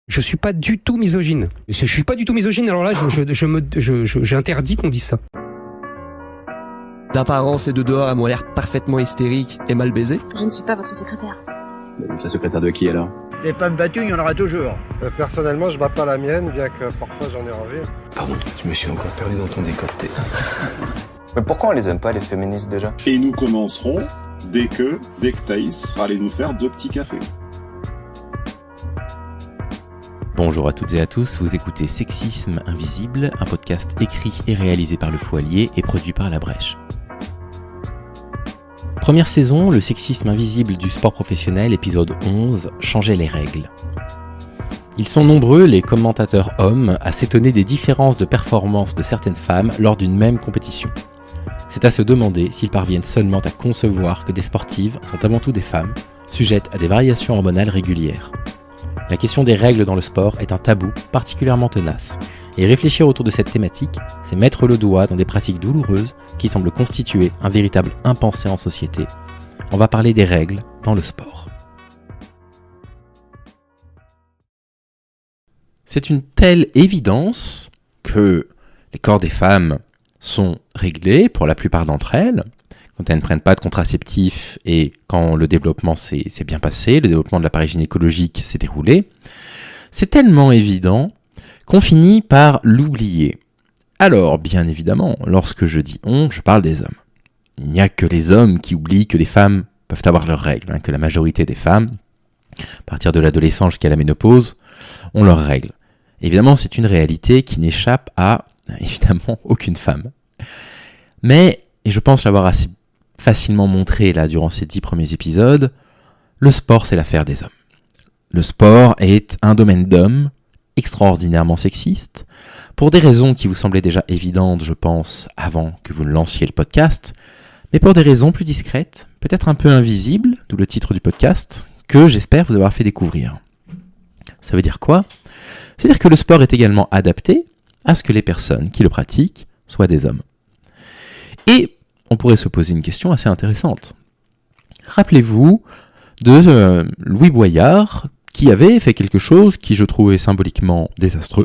Je suis pas du tout misogyne. Je suis pas du tout misogyne, alors là, j'interdis qu'on dise ça. D'apparence et de dehors, elles m'ont l'air parfaitement hystériques et mal baisées. Je ne suis pas votre secrétaire. La secrétaire de qui alors? Des femmes battues, il y en aura toujours. Personnellement, je bats pas la mienne, bien que parfois j'en ai envie. Pardon, je me suis encore perdu dans ton décolleté. Mais pourquoi on les aime pas, les féministes, déjà? Et nous commencerons dès que Thaïs sera allé nous faire 2 petits cafés. Bonjour à toutes et à tous, vous écoutez Sexisme Invisible, un podcast écrit et réalisé par Le Foilier et produit par La Brèche. Première saison, le sexisme invisible du sport professionnel, épisode 11, changer les règles. Ils sont nombreux, les commentateurs hommes, à s'étonner des différences de performance de certaines femmes lors d'une même compétition. C'est à se demander s'ils parviennent seulement à concevoir que des sportives sont avant tout des femmes, sujettes à des variations hormonales régulières. La question des règles dans le sport est un tabou particulièrement tenace, et réfléchir autour de cette thématique, c'est mettre le doigt dans des pratiques douloureuses qui semblent constituer un véritable impensé en société. On va parler des règles dans le sport. C'est une telle évidence que les corps des femmes sont réglés pour la plupart d'entre elles, quand elles ne prennent pas de contraceptifs et quand le développement s'est bien passé, le développement de l'appareil gynécologique s'est déroulé. C'est tellement évident qu'on finit par l'oublier. Alors, bien évidemment, lorsque je dis « on », je parle des hommes. Il n'y a que les hommes qui oublient que les femmes peuvent avoir leurs règles, que la majorité des femmes, à partir de l'adolescence jusqu'à la ménopause, ont leurs règles. Évidemment, c'est une réalité qui n'échappe à, évidemment, aucune femme. Mais, et je pense l'avoir assez facilement montré là durant ces 10 premiers épisodes, le sport c'est l'affaire des hommes. Le sport est un domaine d'hommes extraordinairement sexiste, pour des raisons qui vous semblaient déjà évidentes, je pense, avant que vous ne lanciez le podcast, mais pour des raisons plus discrètes, peut-être un peu invisibles, d'où le titre du podcast, que j'espère vous avoir fait découvrir. Ça veut dire quoi? C'est-à-dire que le sport est également adapté à ce que les personnes qui le pratiquent soient des hommes. Et on pourrait se poser une question assez intéressante. Rappelez-vous de Louis Boyard, qui avait fait quelque chose qui je trouvais symboliquement désastreux.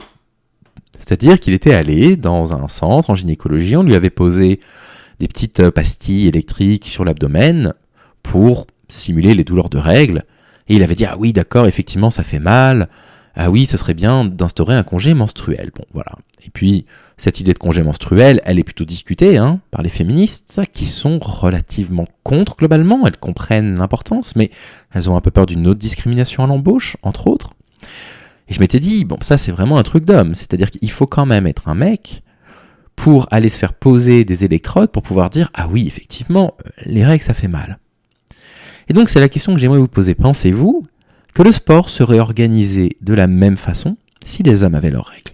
C'est-à-dire qu'il était allé dans un centre en gynécologie, on lui avait posé des petites pastilles électriques sur l'abdomen pour simuler les douleurs de règles, et il avait dit « Ah oui, d'accord, effectivement, ça fait mal. Ah oui, ce serait bien d'instaurer un congé menstruel. » Bon, voilà. Et puis, cette idée de congé menstruel, elle est plutôt discutée par les féministes, qui sont relativement contre globalement. Elles comprennent l'importance, mais elles ont un peu peur d'une autre discrimination à l'embauche, entre autres. Et je m'étais dit, bon, ça c'est vraiment un truc d'homme. C'est-à-dire qu'il faut quand même être un mec pour aller se faire poser des électrodes pour pouvoir dire « Ah oui, effectivement, les règles, ça fait mal. » Et donc, c'est la question que j'aimerais vous poser. Pensez-vous que le sport serait organisé de la même façon si les hommes avaient leurs règles?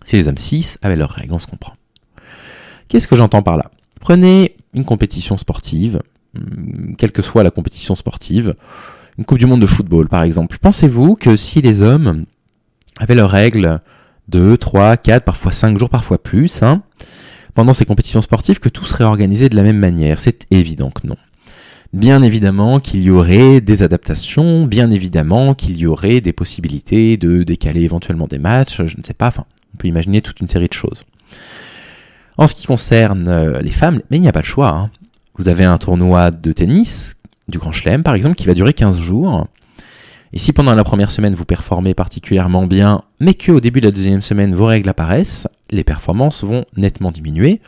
Si les hommes cis avaient leurs règles, on se comprend. Qu'est-ce que j'entends par là? Prenez une compétition sportive, quelle que soit la compétition sportive, une Coupe du Monde de football par exemple. Pensez-vous que si les hommes avaient leurs règles 2, 3, 4, parfois 5 jours, parfois plus, pendant ces compétitions sportives, que tout serait organisé de la même manière? C'est évident que non. Bien évidemment qu'il y aurait des adaptations, bien évidemment qu'il y aurait des possibilités de décaler éventuellement des matchs, je ne sais pas, on peut imaginer toute une série de choses. En ce qui concerne les femmes, mais il n'y a pas de choix. Vous avez un tournoi de tennis, du Grand Chelem par exemple, qui va durer 15 jours. Et si pendant la première semaine vous performez particulièrement bien, mais qu'au début de la deuxième semaine vos règles apparaissent, les performances vont nettement diminuer.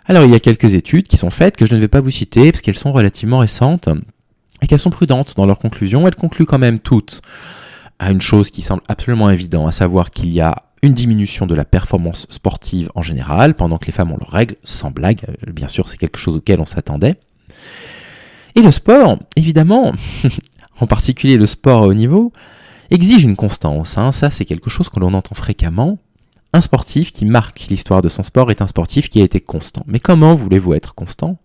Alors il y a quelques études qui sont faites que je ne vais pas vous citer parce qu'elles sont relativement récentes et qu'elles sont prudentes dans leurs conclusions. Elles concluent quand même toutes à une chose qui semble absolument évidente, à savoir qu'il y a une diminution de la performance sportive en général pendant que les femmes ont leurs règles, sans blague, bien sûr c'est quelque chose auquel on s'attendait. Et le sport, évidemment, en particulier le sport à haut niveau, exige une constance. Ça c'est quelque chose que l'on entend fréquemment. Un sportif qui marque l'histoire de son sport est un sportif qui a été constant. Mais comment voulez-vous être constant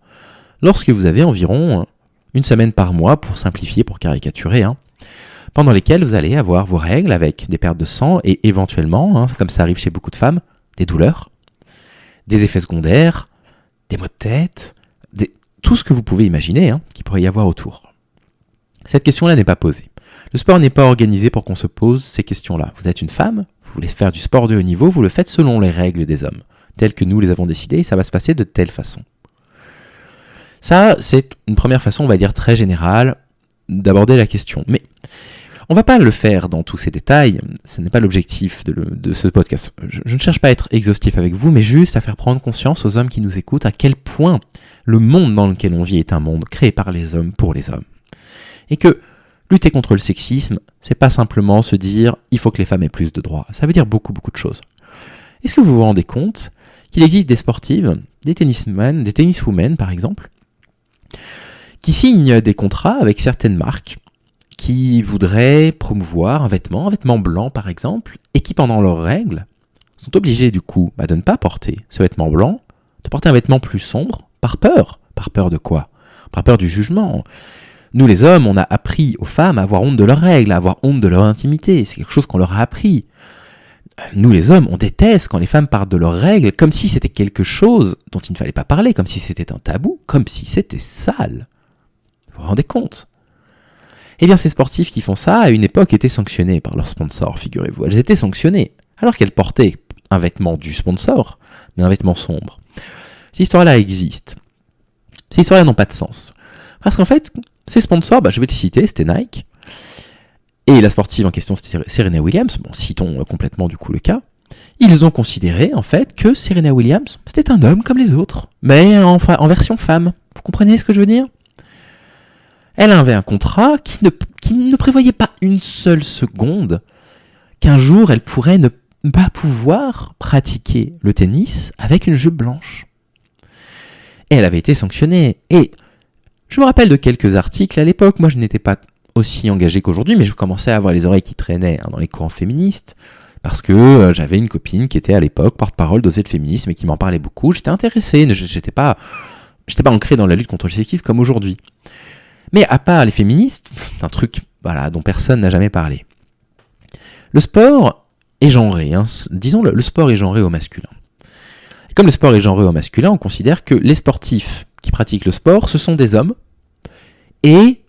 lorsque vous avez environ une semaine par mois, pour simplifier, pour caricaturer, pendant lesquelles vous allez avoir vos règles avec des pertes de sang et éventuellement, comme ça arrive chez beaucoup de femmes, des douleurs, des effets secondaires, des maux de tête, tout ce que vous pouvez imaginer qu'il pourrait y avoir autour. Cette question-là n'est pas posée. Le sport n'est pas organisé pour qu'on se pose ces questions-là. Vous êtes une femme, vous voulez faire du sport de haut niveau, vous le faites selon les règles des hommes, telles que nous les avons décidées, et ça va se passer de telle façon. Ça, c'est une première façon, on va dire très générale, d'aborder la question. Mais on va pas le faire dans tous ces détails, ce n'est pas l'objectif de ce podcast. Je ne cherche pas à être exhaustif avec vous, mais juste à faire prendre conscience aux hommes qui nous écoutent à quel point le monde dans lequel on vit est un monde créé par les hommes pour les hommes. Et que lutter contre le sexisme, c'est pas simplement se dire « il faut que les femmes aient plus de droits ». Ça veut dire beaucoup de choses. Est-ce que vous vous rendez compte qu'il existe des sportives, des tennismen, des tenniswomen par exemple, qui signent des contrats avec certaines marques qui voudraient promouvoir un vêtement blanc par exemple, et qui pendant leurs règles sont obligés du coup de ne pas porter ce vêtement blanc, de porter un vêtement plus sombre, par peur. Par peur de quoi ? Par peur du jugement. Nous les hommes, on a appris aux femmes à avoir honte de leurs règles, à avoir honte de leur intimité, c'est quelque chose qu'on leur a appris. Nous les hommes, on déteste quand les femmes parlent de leurs règles comme si c'était quelque chose dont il ne fallait pas parler, comme si c'était un tabou, comme si c'était sale. Vous vous rendez compte ? Eh bien, ces sportifs qui font ça, à une époque, étaient sanctionnés par leurs sponsors, figurez-vous. Elles étaient sanctionnées, alors qu'elles portaient un vêtement du sponsor, mais un vêtement sombre. Ces histoires-là existent. Ces histoires-là n'ont pas de sens. Parce qu'en fait, ces sponsors, je vais le citer, c'était Nike, et la sportive en question, c'était Serena Williams, citons complètement du coup le cas, ils ont considéré en fait que Serena Williams, c'était un homme comme les autres, mais en version femme. Vous comprenez ce que je veux dire ? Elle avait un contrat qui ne prévoyait pas une seule seconde qu'un jour elle pourrait ne pas pouvoir pratiquer le tennis avec une jupe blanche. Et elle avait été sanctionnée. Et je me rappelle de quelques articles à l'époque, moi je n'étais pas aussi engagé qu'aujourd'hui, mais je commençais à avoir les oreilles qui traînaient dans les courants féministes, parce que j'avais une copine qui était à l'époque porte-parole d'Oser le féminisme et qui m'en parlait beaucoup. J'étais intéressé, j'étais pas ancré dans la lutte contre le sexisme comme aujourd'hui. Mais à part les féministes, c'est un truc dont personne n'a jamais parlé. Le sport est genré, disons le sport est genré au masculin. Et comme le sport est genré au masculin, on considère que les sportifs qui pratiquent le sport, ce sont des hommes et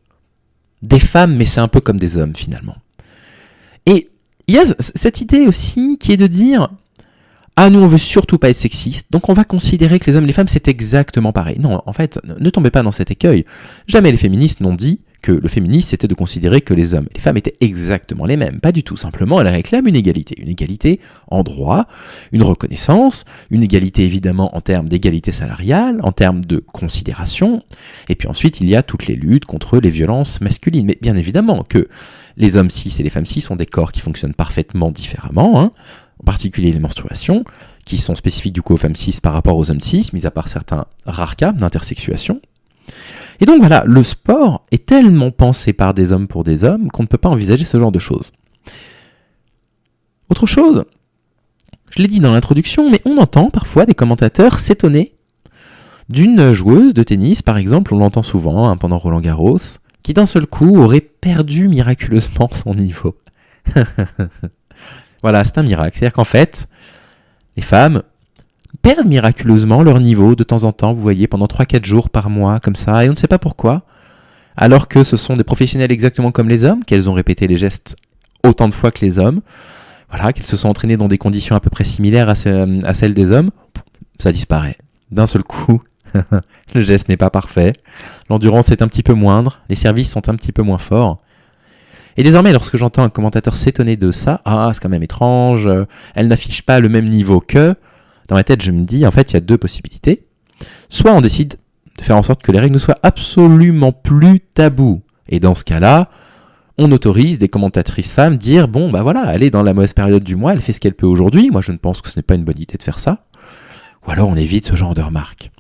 des femmes, mais c'est un peu comme des hommes finalement. Et il y a cette idée aussi qui est de dire « Ah, nous on veut surtout pas être sexiste, donc on va considérer que les hommes et les femmes c'est exactement pareil. » Non, en fait, ne tombez pas dans cet écueil. Jamais les féministes n'ont dit que le féminisme c'était de considérer que les hommes et les femmes étaient exactement les mêmes. Pas du tout, simplement elles réclament une égalité en droit, une reconnaissance, une égalité évidemment en termes d'égalité salariale, en termes de considération, et puis ensuite il y a toutes les luttes contre les violences masculines. Mais bien évidemment que les hommes cis et les femmes cis ont des corps qui fonctionnent parfaitement différemment, en particulier les menstruations, qui sont spécifiques du coup aux femmes cis par rapport aux hommes cis, mis à part certains rares cas d'intersexuation. Et donc voilà, le sport est tellement pensé par des hommes pour des hommes qu'on ne peut pas envisager ce genre de choses. Autre chose, je l'ai dit dans l'introduction, mais on entend parfois des commentateurs s'étonner d'une joueuse de tennis, par exemple, on l'entend souvent pendant Roland-Garros, qui d'un seul coup aurait perdu miraculeusement son niveau. Voilà, c'est un miracle. C'est-à-dire qu'en fait, les femmes perdent miraculeusement leur niveau de temps en temps, vous voyez, pendant 3-4 jours par mois, comme ça, et on ne sait pas pourquoi, alors que ce sont des professionnels exactement comme les hommes, qu'elles ont répété les gestes autant de fois que les hommes, voilà, qu'elles se sont entraînées dans des conditions à peu près similaires à celles des hommes, ça disparaît. D'un seul coup, le geste n'est pas parfait, l'endurance est un petit peu moindre, les services sont un petit peu moins forts. Et désormais, lorsque j'entends un commentateur s'étonner de ça, c'est quand même étrange, elle n'affiche pas le même niveau que... Dans ma tête, je me dis, en fait, il y a deux possibilités. Soit on décide de faire en sorte que les règles ne soient absolument plus tabous. Et dans ce cas-là, on autorise des commentatrices femmes dire, elle est dans la mauvaise période du mois, elle fait ce qu'elle peut aujourd'hui. Moi, je ne pense que ce n'est pas une bonne idée de faire ça. Ou alors, on évite ce genre de remarques.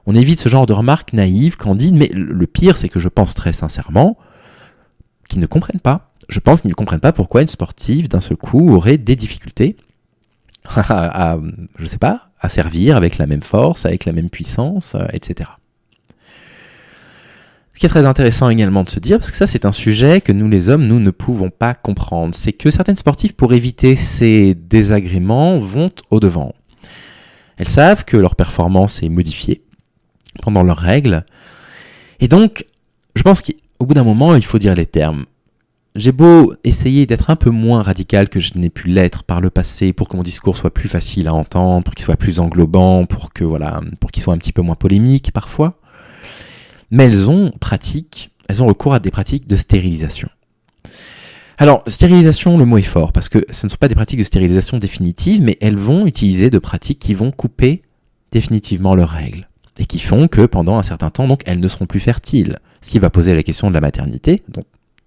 On évite ce genre de remarques naïves, candides, mais le pire, c'est que je pense très sincèrement qu'ils ne comprennent pas. Je pense qu'ils ne comprennent pas pourquoi une sportive, d'un seul coup, aurait des difficultés à servir avec la même force, avec la même puissance, etc. Ce qui est très intéressant également de se dire, parce que ça c'est un sujet que nous les hommes, nous ne pouvons pas comprendre, c'est que certaines sportives, pour éviter ces désagréments, vont au-devant. Elles savent que leur performance est modifiée pendant leurs règles, et donc, je pense qu'au bout d'un moment, il faut dire les termes. j'ai beau essayer d'être un peu moins radical que je n'ai pu l'être par le passé pour que mon discours soit plus facile à entendre, pour qu'il soit plus englobant, pour qu'il soit un petit peu moins polémique parfois, mais elles ont recours à des pratiques de stérilisation. Alors, stérilisation, le mot est fort, parce que ce ne sont pas des pratiques de stérilisation définitives, mais elles vont utiliser de pratiques qui vont couper définitivement leurs règles, et qui font que pendant un certain temps, donc, elles ne seront plus fertiles, ce qui va poser la question de la maternité,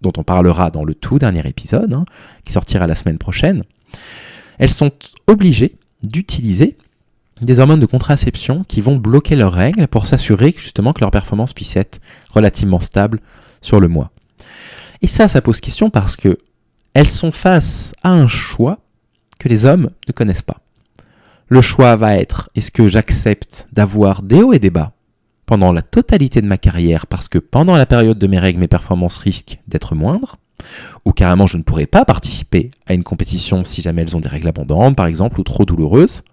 dont on parlera dans le tout dernier épisode, qui sortira la semaine prochaine. Elles sont obligées d'utiliser des hormones de contraception qui vont bloquer leurs règles pour s'assurer justement que leur performance puisse être relativement stable sur le mois. Et ça pose question parce que elles sont face à un choix que les hommes ne connaissent pas. Le choix va être, est-ce que j'accepte d'avoir des hauts et des bas pendant la totalité de ma carrière parce que pendant la période de mes règles, mes performances risquent d'être moindres, ou carrément je ne pourrai pas participer à une compétition si jamais elles ont des règles abondantes par exemple, ou trop douloureuses,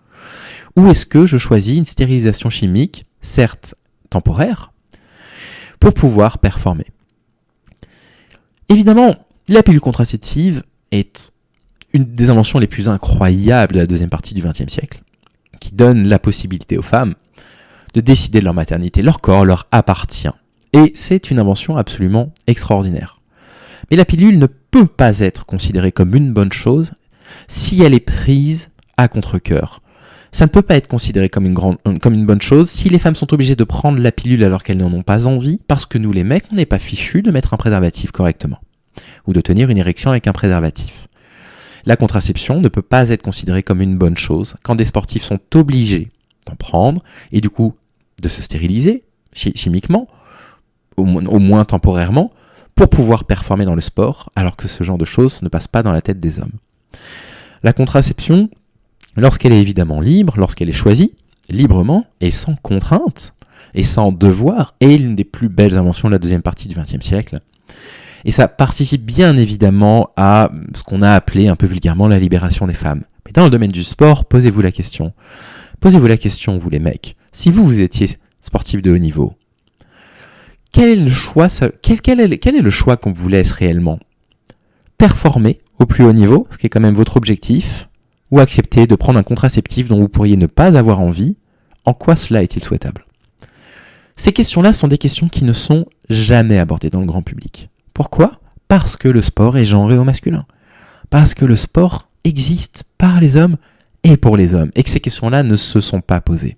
ou est-ce que je choisis une stérilisation chimique, certes temporaire, pour pouvoir performer. Évidemment, la pilule contraceptive est une des inventions les plus incroyables de la deuxième partie du XXe siècle, qui donne la possibilité aux femmes de décider de leur maternité. Leur corps leur appartient. Et c'est une invention absolument extraordinaire. Mais la pilule ne peut pas être considérée comme une bonne chose si elle est prise à contre-cœur. Ça ne peut pas être considéré comme une bonne chose si les femmes sont obligées de prendre la pilule alors qu'elles n'en ont pas envie, parce que nous les mecs, on n'est pas fichus de mettre un préservatif correctement, ou de tenir une érection avec un préservatif. La contraception ne peut pas être considérée comme une bonne chose quand des sportifs sont obligés d'en prendre, et du coup de se stériliser chimiquement, au moins temporairement, pour pouvoir performer dans le sport, alors que ce genre de choses ne passe pas dans la tête des hommes. La contraception, lorsqu'elle est évidemment libre, lorsqu'elle est choisie, librement et sans contrainte, et sans devoir, est l'une des plus belles inventions de la deuxième partie du XXe siècle. Et ça participe bien évidemment à ce qu'on a appelé un peu vulgairement la libération des femmes. Mais dans le domaine du sport, posez-vous la question. Posez-vous la question, vous les mecs. Si vous étiez sportif de haut niveau, quel est le choix qu'on vous laisse réellement ? Performer au plus haut niveau, ce qui est quand même votre objectif, ou accepter de prendre un contraceptif dont vous pourriez ne pas avoir envie, en quoi cela est-il souhaitable ? Ces questions-là sont des questions qui ne sont jamais abordées dans le grand public. Pourquoi ? Parce que le sport est genré au masculin. Parce que le sport existe par les hommes et pour les hommes, et que ces questions-là ne se sont pas posées.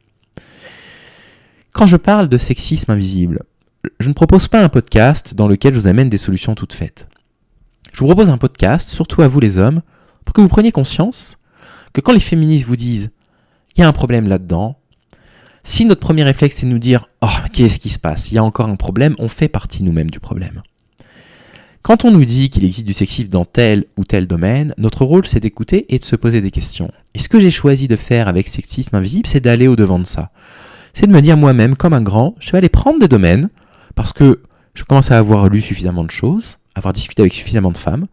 Quand je parle de sexisme invisible, je ne propose pas un podcast dans lequel je vous amène des solutions toutes faites. Je vous propose un podcast, surtout à vous les hommes, pour que vous preniez conscience que quand les féministes vous disent « il y a un problème là-dedans », si notre premier réflexe c'est de nous dire « oh, qu'est-ce qui se passe ? Il y a encore un problème », on fait partie nous-mêmes du problème. Quand on nous dit qu'il existe du sexisme dans tel ou tel domaine, notre rôle c'est d'écouter et de se poser des questions. Et ce que j'ai choisi de faire avec Sexisme Invisible, c'est d'aller au-devant de ça. C'est de me dire moi-même, comme un grand, je vais aller prendre des domaines, parce que je commence à avoir lu suffisamment de choses, avoir discuté avec suffisamment de femmes,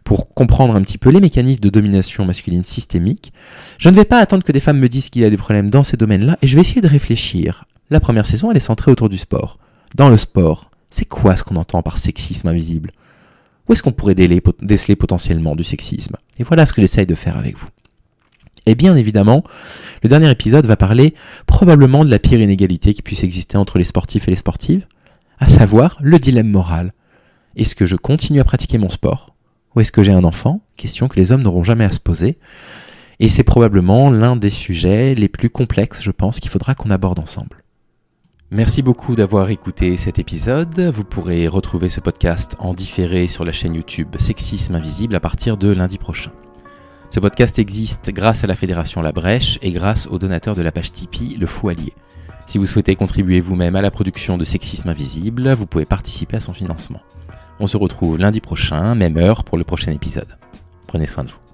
pour comprendre un petit peu les mécanismes de domination masculine systémique. Je ne vais pas attendre que des femmes me disent qu'il y a des problèmes dans ces domaines-là, et je vais essayer de réfléchir. La première saison, elle est centrée autour du sport. Dans le sport, c'est quoi ce qu'on entend par sexisme invisible ? Où est-ce qu'on pourrait déceler potentiellement du sexisme ? Et voilà ce que j'essaye de faire avec vous. Et bien évidemment, le dernier épisode va parler probablement de la pire inégalité qui puisse exister entre les sportifs et les sportives, à savoir le dilemme moral. Est-ce que je continue à pratiquer mon sport ? Ou est-ce que j'ai un enfant ? Question que les hommes n'auront jamais à se poser. Et c'est probablement l'un des sujets les plus complexes, je pense, qu'il faudra qu'on aborde ensemble. Merci beaucoup d'avoir écouté cet épisode. Vous pourrez retrouver ce podcast en différé sur la chaîne YouTube Sexisme Invisible à partir de lundi prochain. Ce podcast existe grâce à la Fédération La Brèche et grâce aux donateurs de la page Tipeee Le Fou Allié. Si vous souhaitez contribuer vous-même à la production de Sexisme Invisible, vous pouvez participer à son financement. On se retrouve lundi prochain, même heure, pour le prochain épisode. Prenez soin de vous.